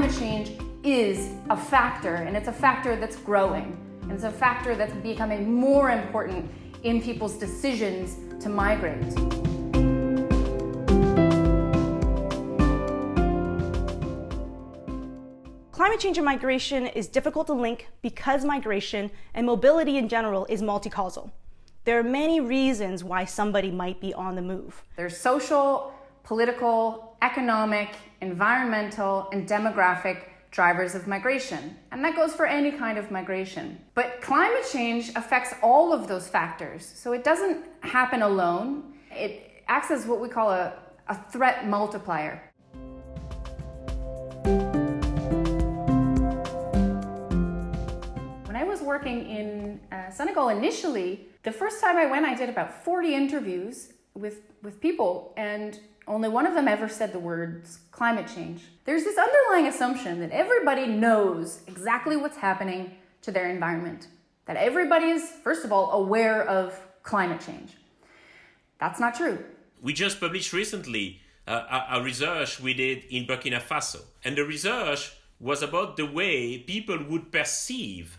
climate change is a factor, and it's a factor that's growing, and it's a factor that's becoming more important in people's decisions to migrate. Climate change and migration is difficult to link because migration and mobility in general is multi-causal. There are many reasons why somebody might be on the move. There's social, political, economic, environmental, and demographic drivers of migration. And that goes for any kind of migration. But climate change affects all of those factors. So it doesn't happen alone. It acts as what we call a threat multiplier. When I was working in Senegal initially, the first time I went, I did about 40 interviews with people, and only one of them ever said the words climate change. There's this underlying assumption that everybody knows exactly what's happening to their environment, that everybody is, first of all, aware of climate change. That's not true. We just published recently a research we did in Burkina Faso, and the research was about the way people would perceive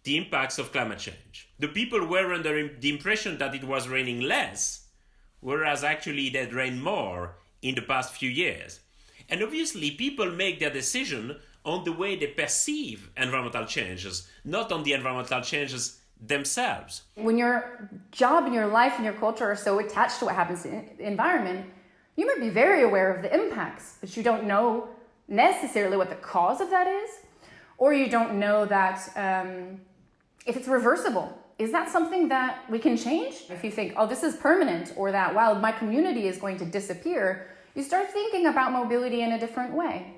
the impacts of climate change. The people were under the impression that it was raining less, whereas actually it had rained more in the past few years. And obviously people make their decision on the way they perceive environmental changes, not on the environmental changes themselves. When your job and your life and your culture are so attached to what happens in the environment, you might be very aware of the impacts, but you don't know necessarily what the cause of that is, or you don't know that if it's reversible. Is that something that we can change? If you think, oh, this is permanent, or that, wow, my community is going to disappear, you start thinking about mobility in a different way.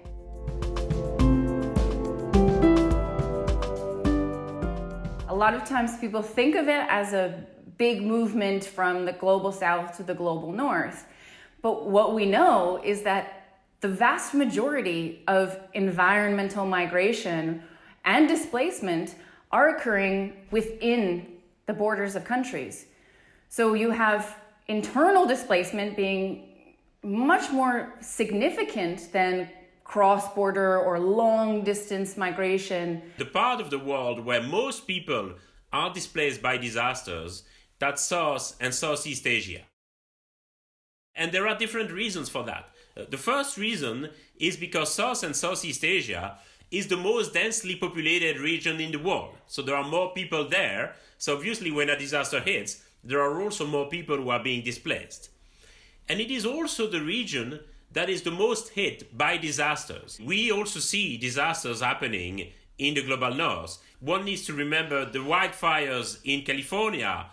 A lot of times people think of it as a big movement from the global south to the global north. But what we know is that the vast majority of environmental migration and displacement are occurring within the borders of countries. So you have internal displacement being much more significant than cross-border or long-distance migration. The part of the world where most people are displaced by disasters, that's South and Southeast Asia. And there are different reasons for that. The first reason is because South and Southeast Asia is the most densely populated region in the world. So there are more people there. So obviously when a disaster hits, there are also more people who are being displaced. And it is also the region that is the most hit by disasters. We also see disasters happening in the global north. One needs to remember the wildfires in California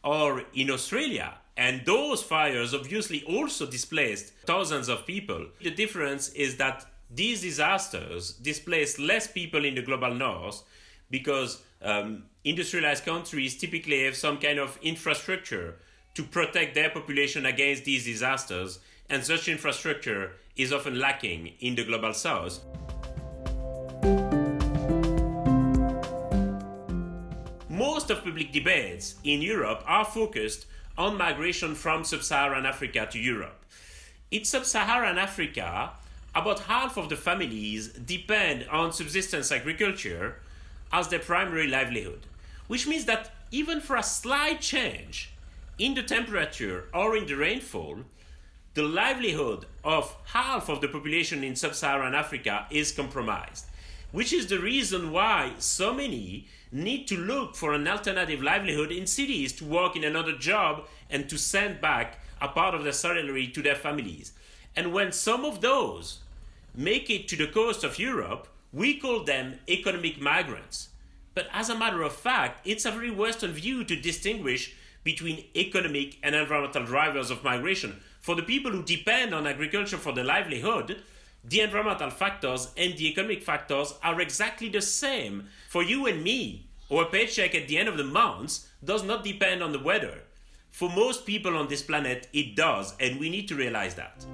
or in Australia. And those fires obviously also displaced thousands of people. The difference is that these disasters displace less people in the global north because industrialized countries typically have some kind of infrastructure to protect their population against these disasters, and such infrastructure is often lacking in the global south. Most of public debates in Europe are focused on migration from Sub-Saharan Africa to Europe. In Sub-Saharan Africa, about half of the families depend on subsistence agriculture as their primary livelihood, which means that even for a slight change in the temperature or in the rainfall, the livelihood of half of the population in Sub-Saharan Africa is compromised, which is the reason why so many need to look for an alternative livelihood in cities to work in another job and to send back a part of their salary to their families. And when some of those make it to the coast of Europe, we call them economic migrants. But as a matter of fact, it's a very Western view to distinguish between economic and environmental drivers of migration. For the people who depend on agriculture for their livelihood, the environmental factors and the economic factors are exactly the same. For you and me, our paycheck at the end of the month does not depend on the weather. For most people on this planet, it does, and we need to realize that.